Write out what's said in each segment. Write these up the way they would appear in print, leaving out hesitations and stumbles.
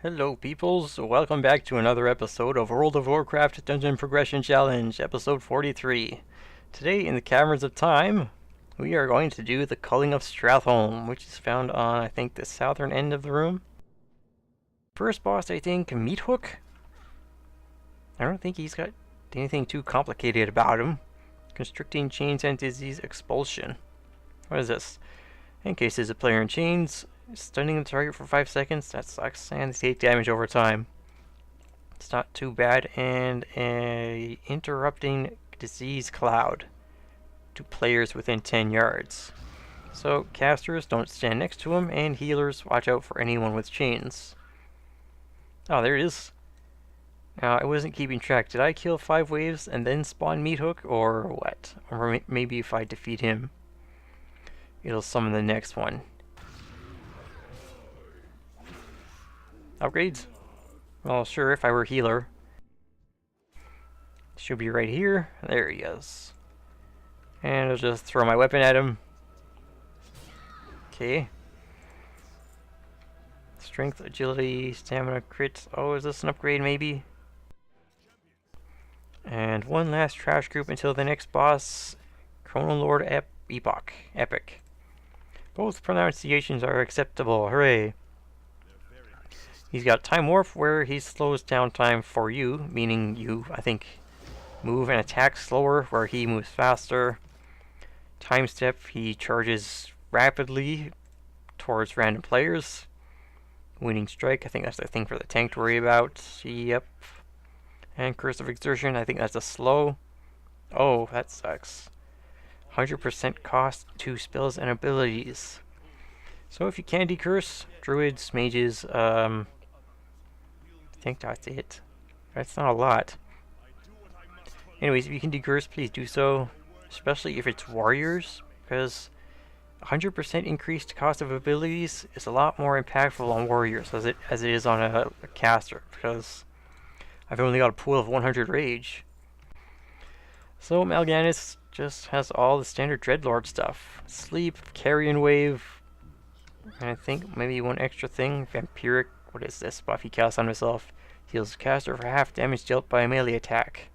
Hello peoples, welcome back to another episode of World of Warcraft Dungeon Progression Challenge, episode 43. Today in the Caverns of Time, we are going to do the Culling of Stratholme, which is found on, I think, the southern end of the room. First boss, I think, Meathook. I don't think he's got anything too complicated about him. Constricting chains and disease expulsion. What is this? Encases a player in chains, stunning the target for 5 seconds. That sucks, and they take damage over time. It's not too bad. And a interrupting disease cloud to players within 10 yards. So casters don't stand next to him, and healers watch out for anyone with chains. Oh, there it is. Now, I wasn't keeping track. Did I kill 5 waves and then spawn Meathook, or what? Or maybe if I defeat him, it'll summon the next one. Upgrades? Well, sure, if I were healer. Should be right here. There he is. And I'll just throw my weapon at him. Okay. Strength, agility, stamina, crit. Oh, is this an upgrade maybe? And one last trash group until the next boss, Chronolord Epic. Both pronunciations are acceptable. Hooray! He's got Time Warp, where he slows down time for you, meaning you, I think, move and attack slower, where he moves faster. Time Step, he charges rapidly towards random players. Winning Strike, I think that's the thing for the tank to worry about. Yep. And Curse of Exertion, I think that's a slow. Oh, that sucks. 100% cost to spells and abilities. So if you can decurse, druids, mages, I think that's it. That's not a lot. Anyways, if you can decurse, please do so. Especially if it's warriors, because 100% increased cost of abilities is a lot more impactful on warriors as it is on a caster, because I've only got a pool of 100 rage. So Mal'Ganis just has all the standard Dreadlord stuff. Sleep, Carrion Wave, and I think maybe one extra thing, Vampiric. What is this buff he casts on himself? Heals caster for half damage dealt by a melee attack.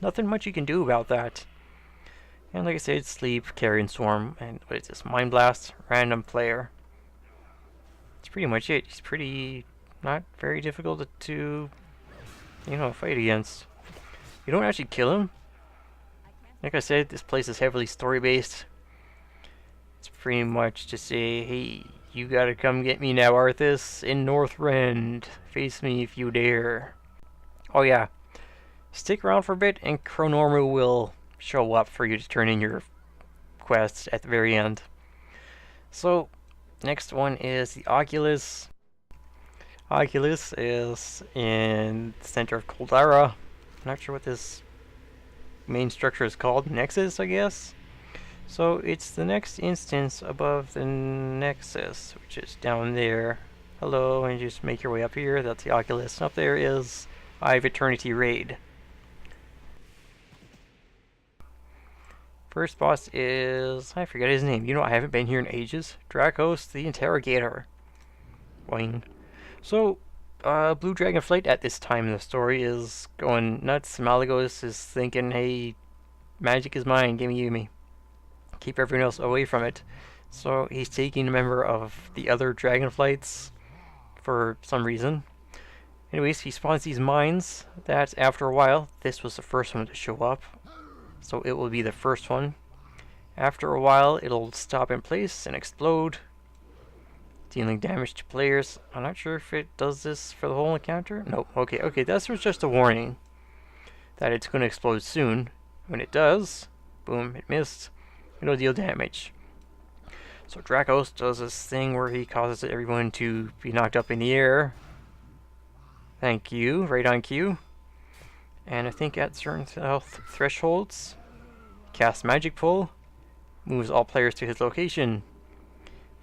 Nothing much you can do about that. And like I said, Sleep, Carrion Swarm, and what is this? Mind Blast, random player. That's pretty much it. He's pretty not very difficult to fight against. You don't actually kill him. Like I said, this place is heavily story-based. It's pretty much to say, hey, you gotta come get me now, Arthas, in Northrend. Face me if you dare. Oh yeah, stick around for a bit and Chronormu will show up for you to turn in your quests at the very end. So, next one is the Oculus. Oculus is in the center of Caldera. I'm not sure what this main structure is called. Nexus, I guess? So it's the next instance above the Nexus, which is down there. Hello, and just make your way up here. That's the Oculus. And up there is Eye of Eternity Raid. First boss is... I forget his name. I haven't been here in ages. Dracos the Interrogator. Boing. So, Blue Dragonflight at this time in the story is going nuts. Malygos is thinking, hey, magic is mine, gimme. Keep everyone else away from it. So he's taking a member of the other Dragonflights for some reason. Anyways, he spawns these mines that after a while, this was the first one to show up. So it will be the first one. After a while, it'll stop in place and explode, dealing damage to players. I'm not sure if it does this for the whole encounter. No, okay, that was just a warning that it's going to explode soon. When it does, boom, it missed. It'll deal damage. So Dracos does this thing where he causes everyone to be knocked up in the air. Thank you, right on cue. And I think at certain health thresholds, casts Magic Pull, moves all players to his location.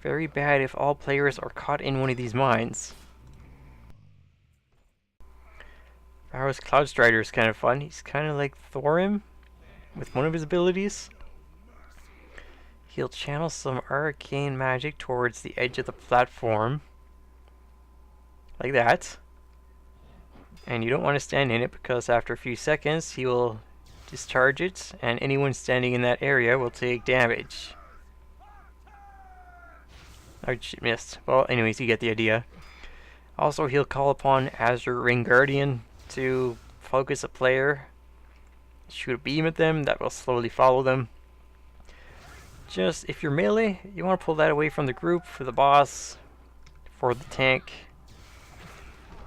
Very bad if all players are caught in one of these mines. Varro's Cloud Strider is kind of fun. He's kind of like Thorim with one of his abilities. He'll channel some arcane magic towards the edge of the platform. like that. And you don't want to stand in it because after a few seconds he will discharge it, and anyone standing in that area will take damage. Oh shit, missed. Well, anyways, you get the idea. Also, he'll call upon Adhering Guardian to focus a player, shoot a beam at them that will slowly follow them. Just, if you're melee, you want to pull that away from the group for the boss, for the tank.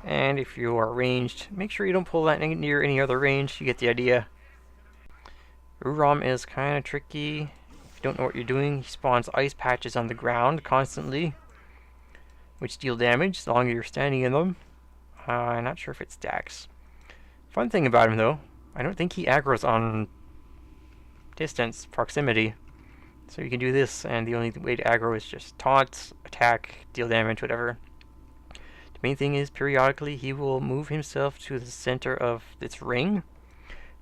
And if you are ranged, make sure you don't pull that near any other range. You get the idea. Uram is kind of tricky. If you don't know what you're doing, he spawns ice patches on the ground constantly, which deal damage as long as you're standing in them. I'm not sure if it stacks. Fun thing about him though, I don't think he aggroes on distance, proximity. So you can do this, and the only way to aggro is just taunt, attack, deal damage, whatever. The main thing is periodically he will move himself to the center of this ring,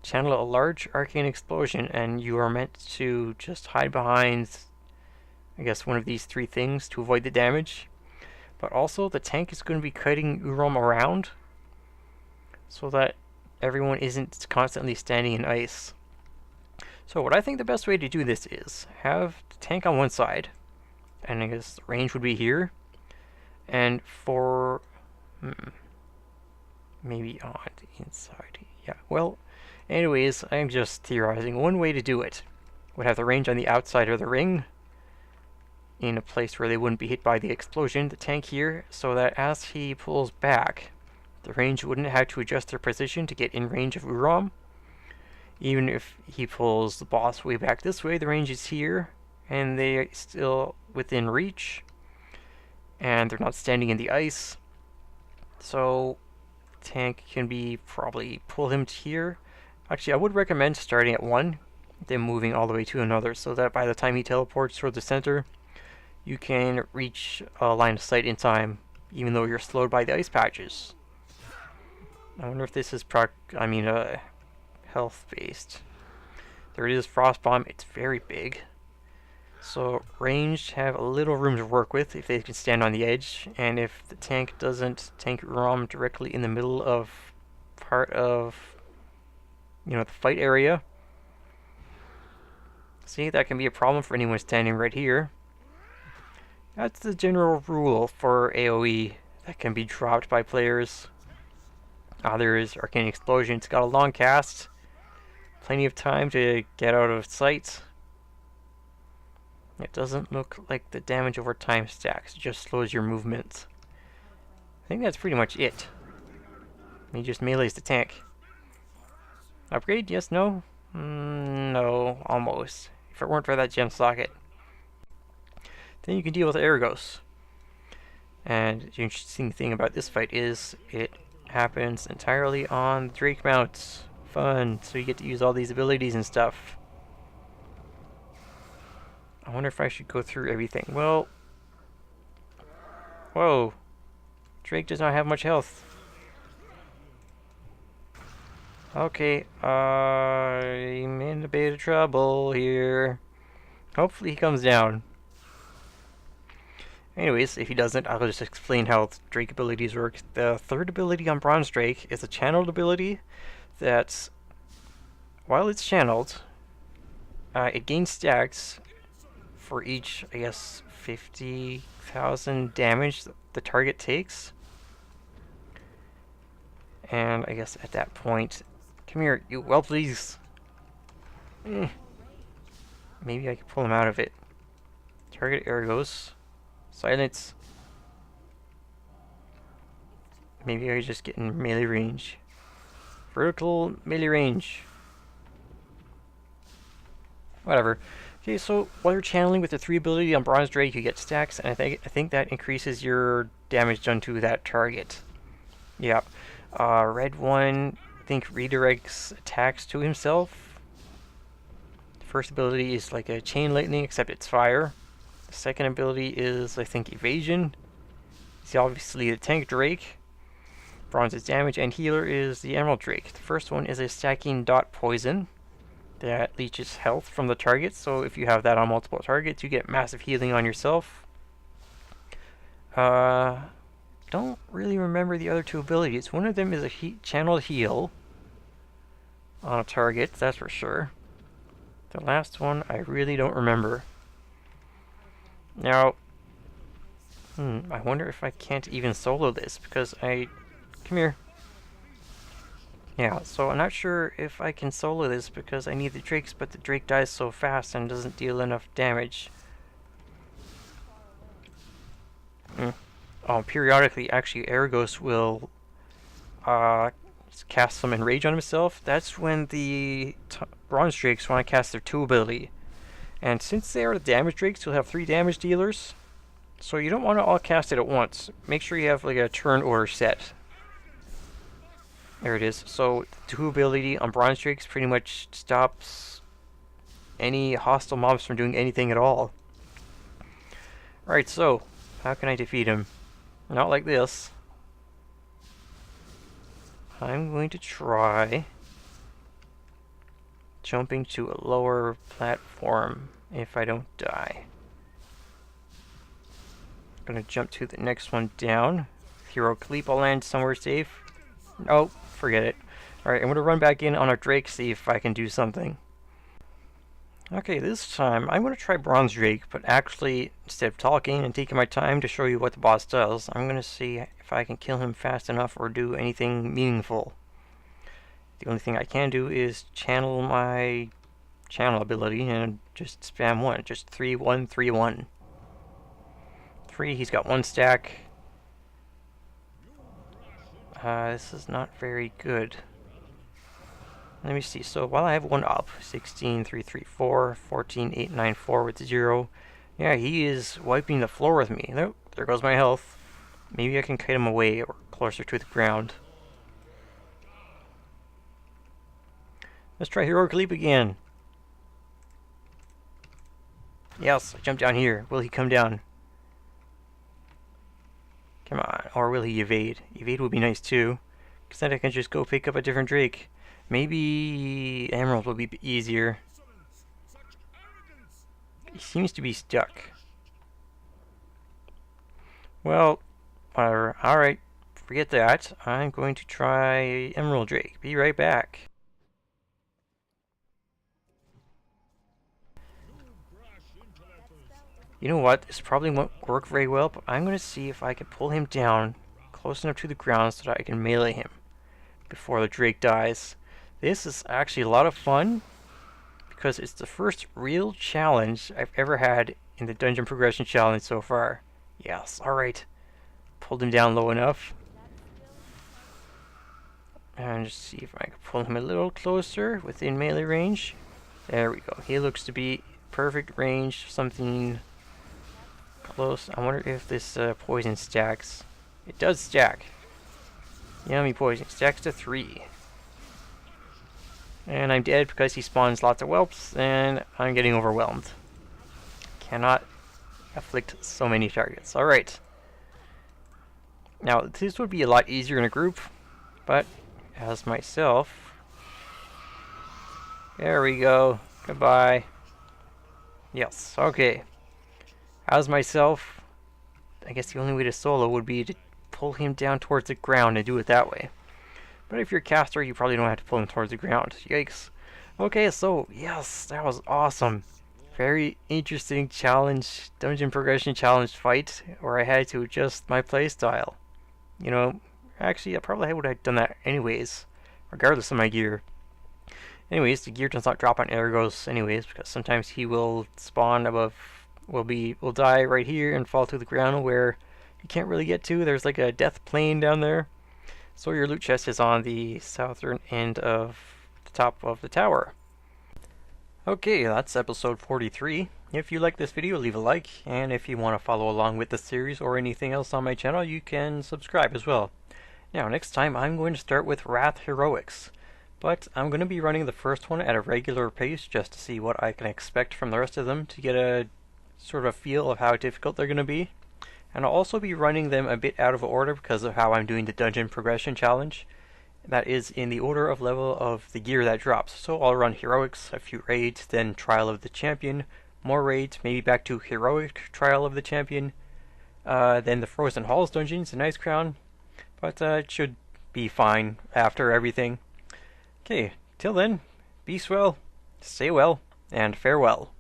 channel a large arcane explosion, and you are meant to just hide behind, I guess, one of these three things to avoid the damage. But also the tank is going to be kiting Uram around so that everyone isn't constantly standing in ice. So what I think the best way to do this is have the tank on one side, and I guess the range would be here, and for maybe on the inside. Yeah, well, anyways, I'm just theorizing. One way to do it would have the range on the outside of the ring, in a place where they wouldn't be hit by the explosion, the tank here, so that as he pulls back, the range wouldn't have to adjust their position to get in range of Uram. Even if he pulls the boss way back this way, the range is here, and they're still within reach, and they're not standing in the ice. So the tank can be probably pull him to here. Actually, I would recommend starting at one, then moving all the way to another, so that by the time he teleports toward the center, you can reach a line of sight in time, even though you're slowed by the ice patches. I wonder if this is health based. There it is, Frost Bomb. It's very big. So ranged have a little room to work with if they can stand on the edge, and if the tank doesn't tank Uram directly in the middle of part of the fight area. See, that can be a problem for anyone standing right here. That's the general rule for AoE that can be dropped by players. There's Arcane Explosion. It's got a long cast. Plenty of time to get out of sight. It doesn't look like the damage over time stacks. It just slows your movement. I think that's pretty much it. He just melees the tank. Upgrade? Yes, no? No, almost. If it weren't for that gem socket. Then you can deal with Argos. And the interesting thing about this fight is it happens entirely on Drake mounts. Fun, so you get to use all these abilities and stuff. I wonder if I should go through everything. Well, whoa, Drake does not have much health. Okay, I'm in a bit of trouble here. Hopefully he comes down. Anyways, if he doesn't, I'll just explain how Drake abilities work. The third ability on Bronze Drake is a channeled ability that, while it's channeled, it gains stacks for each, I guess, 50,000 damage the target takes. And I guess at that point, come here, you well please. Maybe I can pull him out of it. Target Argos. Silence. Maybe I just get in melee range. Vertical melee range. Whatever. Okay, so while you're channeling with the 3 ability on Bronze Drake, you get stacks, and I think that increases your damage done to that target. Yeah. Red one, I think, redirects attacks to himself. The first ability is like a chain lightning, except it's fire. The second ability is, I think, evasion. It's obviously the tank Drake. Bronze is damage, and healer is the Emerald Drake. The first one is a stacking dot poison that leeches health from the target, so if you have that on multiple targets, you get massive healing on yourself. don't really remember the other two abilities. One of them is a channeled heal on a target, that's for sure. The last one I really don't remember. Now, I wonder if I can't even solo this, because come here. Yeah, so I'm not sure if I can solo this because I need the Drakes, but the Drake dies so fast and doesn't deal enough damage. Oh, periodically, actually, Aragos will cast some Enrage on himself. That's when the Bronze Drakes want to cast their 2 ability. And since they are the damage Drakes, you'll have 3 damage dealers. So you don't want to all cast it at once. Make sure you have like a turn order set. There it is. So, the 2 ability on Bronze Drakes pretty much stops any hostile mobs from doing anything at all. Alright, so, how can I defeat him? Not like this. I'm going to try jumping to a lower platform if I don't die. I'm going to jump to the next one down. Heroic Leap, I'll land somewhere safe. Oh, forget it. Alright, I'm going to run back in on our Drake, see if I can do something. Okay, this time I'm going to try Bronze Drake, but actually, instead of talking and taking my time to show you what the boss does, I'm going to see if I can kill him fast enough or do anything meaningful. The only thing I can do is channel my channel ability and just spam 1. Just 3, 1, 3, 1. 3, he's got 1 stack. This is not very good. Let me see. So while I have 1 up, 16, 3, 3, 4, 14, 8, 9, 4 with 0. Yeah, he is wiping the floor with me. Nope, there goes my health. Maybe I can kite him away or closer to the ground. Let's try Heroic Leap again. Yes, I jumped down here. Will he come down? Come on, or will he evade? Evade would be nice too, because then I can just go pick up a different Drake. Maybe Emerald will be easier. He seems to be stuck. Well, whatever. Alright, forget that. I'm going to try Emerald Drake. Be right back. You know what? This probably won't work very well, but I'm going to see if I can pull him down close enough to the ground so that I can melee him before the Drake dies. This is actually a lot of fun because it's the first real challenge I've ever had in the Dungeon Progression Challenge so far. Yes, alright. Pulled him down low enough. And just see if I can pull him a little closer within melee range. There we go. He looks to be perfect range, something close. I wonder if this poison stacks. It does stack. Yummy poison. Stacks to 3. And I'm dead because he spawns lots of whelps, and I'm getting overwhelmed. Cannot afflict so many targets. Alright. Now, this would be a lot easier in a group, but as myself... There we go. Goodbye. Yes, okay. As myself, I guess the only way to solo would be to pull him down towards the ground and do it that way. But if you're a caster, you probably don't have to pull him towards the ground. Yikes. Okay, so, yes, that was awesome. Very interesting challenge, Dungeon Progression Challenge fight, where I had to adjust my playstyle. You know, actually, I probably would have done that anyways, regardless of my gear. Anyways, the gear does not drop on Aragos anyways, because sometimes he will spawn above, will die right here and fall to the ground where you can't really get to. There's like a death plane down there. So your loot chest is on the southern end of the top of the tower. Okay, that's episode 43. If you like this video, leave a like, and if you want to follow along with the series or anything else on my channel, you can subscribe as well. Now, next time I'm going to start with Wrath Heroics, but I'm going to be running the first one at a regular pace just to see what I can expect from the rest of them to get a sort of feel of how difficult they're going to be. And I'll also be running them a bit out of order because of how I'm doing the Dungeon Progression Challenge. That is in the order of level of the gear that drops. So I'll run Heroics, a few raids, then Trial of the Champion, more raids, maybe back to Heroic Trial of the Champion, Then the Frozen Halls dungeons, the Nice Crown, but it should be fine after everything. Okay, till then, be swell, stay well, and farewell.